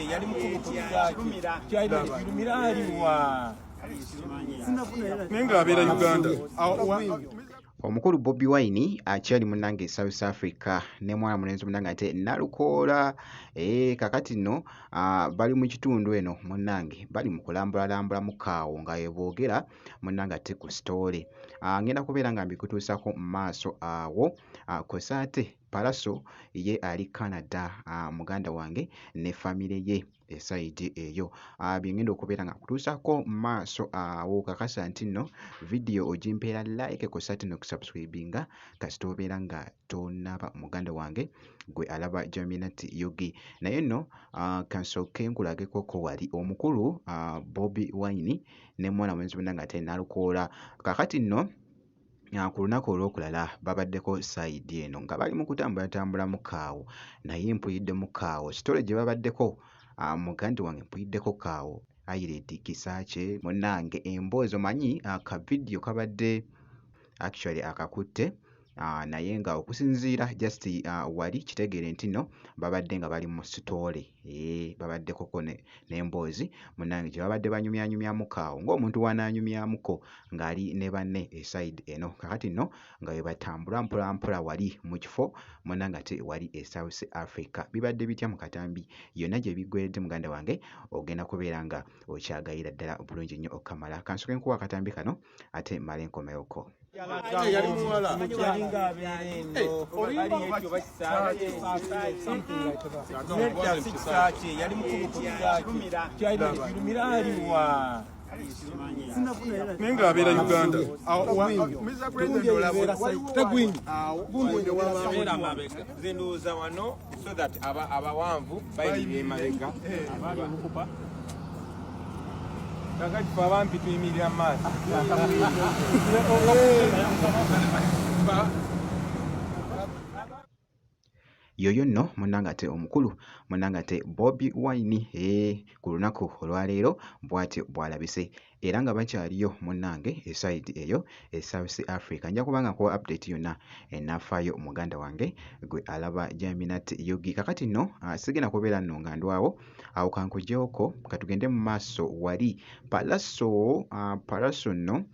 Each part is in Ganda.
yali mukulumiraliwa nenga abeera Uganda. Omukulu Bobi Wine akyali munnange South Africa ne mwana mulenzi munnange ate Nalukoola kakati nno bali mu kitundu eno munnange bali mu kulambula mu kaawo nga boogera munnange ate ku story ngenda kubeera nga mbikutuusako mu maaso awo kosa ate Palaso ye ali Canada muganda wange ne famire ye eside eyo byengenda okubeera nga kutuusako maaso awo kakasa nti nno video ogimpeera like kosati no kusubscribinga kasita obeera nga tonaba muganda wange gwe alaba Jaminat Yogi naye nno kansooke nkulageko ko wali omukulu Bobi Wine ne mwana mwenzi munnange ate Nalukoola kakati nno ku lunaku olw'okulala babaddeko sayidi eno nga bali mu kutambula mu kaawo naye mpulidde mu kaawo kitole gye babaddeko muganda wange mpulideko kaawo Ireti Kisaache munnange emboozi omanyi ka video kabadde actually akakutte naye nga okusinziira just wali kitegeere nti nno babadde nga bali mu story babadde koko n'emboozi munnange gye babadde banyumyanyumyamu kaawo ng'omuntu wanaanyumyamuko ng'ali ne banne eside eno kakati nno nga bwe batambula mpolampola wali mu kifo munnange ate wali e South Africa bibadde bitya mu katambi yonna gye biggweredde muganda wange ogenda kubeera nga okyagayira ddala bulungi nnyo okamala kansoke nkuwa akatambi kano ate male nkomeyoko Yali muwala. Yali mukulumiraliwa nenga abeera Uganda. Zinduuza wano so that abawanvu bayirira emabega kakati fe abampi tuyimirira mu maaso yoyo nno munnange ate omukulu munnange ate Bobi Wine ku lunaku olwaleero bw'atyo bw'alabise era nga bakyaliyo munnange eside eyo e South Africa nja kubanga nkuwa update yonna enafaayo muganda wange gwe alaba Jaminat Yogi kakati nno sigenda kubeera nno nga ndwawo awo kankugyeoko katugende mu maaso wali Palaso nno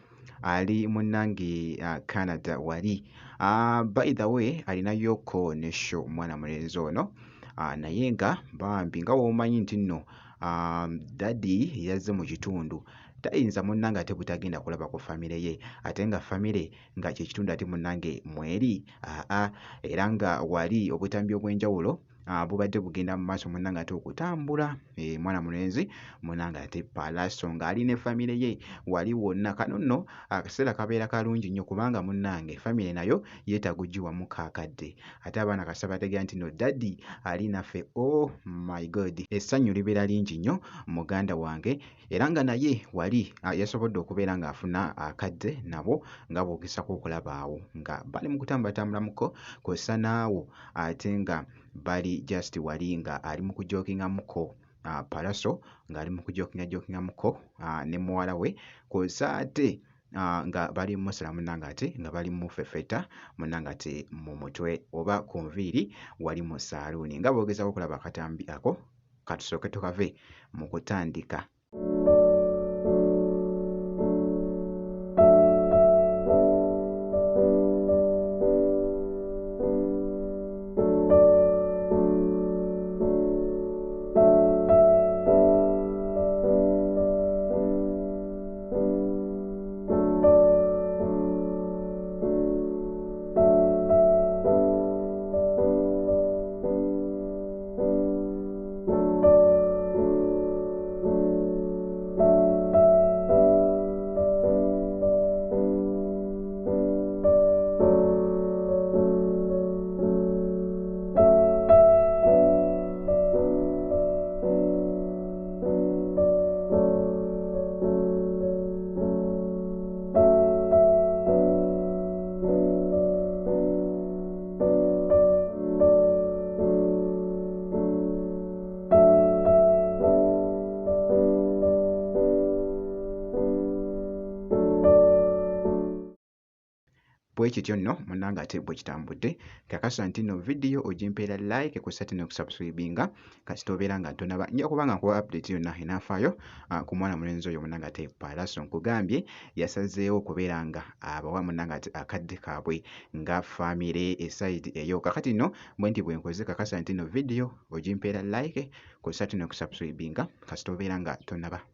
ali munnange Canada wali by the way alinayo connection mwana mulenzi ono naye nga bambi nga womanyi nti nno daddy yazze mu kitundu tayinza munnange ate butagenda kulaba ku famire ye ate nga famire nga kyekitundu ate munnange mweri era nga wali obutambi obw'enjawulo bubadde bugenda mu maaso munnange ate okutambula mwana mulenzi munnange ate Palaso ng'ali ne famire ye wali wonna kano nno akaseera kabeera kalungi nnyo kubanga munnange famire nayo yeetaaga oggiwamu kaakadde ate abaana kasa bategeera nti no daddy ali naffe oh my god essanyu libeera lingi nnyo muganda wange era nga naye wali yasobodde okubeera ng'afuna akadde nabo nga boogesako okulaba awo nga bali mu kutambulatambulamuko kosa naawo ate nga bali just wali nga ali mu kujokingamuko Palaso ng'ali mu kujokingamuko ne muwala we kosa ate nga bali musala munnange ate nga bali mu fefeta munnange ate mu mutwe oba ku nviiri wali mu saaluuni nga boogezako okulaba akatambi ako katusooke tukave mu kutandika. kityo nno munnange ate bwe kitambudde. Kakasa nti nno video ogimpeera like kussa ate ne kusubscribinga kasita obeera nga ntonaba nja kubanga nkuwa update yonna enaafaayo ku mwana mulenzi oyo munnange ate Paalaso nkugambye yasazeewo okubeera nga abawa munnange ate akadde kaabwe nga famire eside eyo. Kakati nno bwe nti bwe nkoze kakasa nti nno video ogimpeera like kussa ate ne kusubscribinga kasita obeera nga tonaba.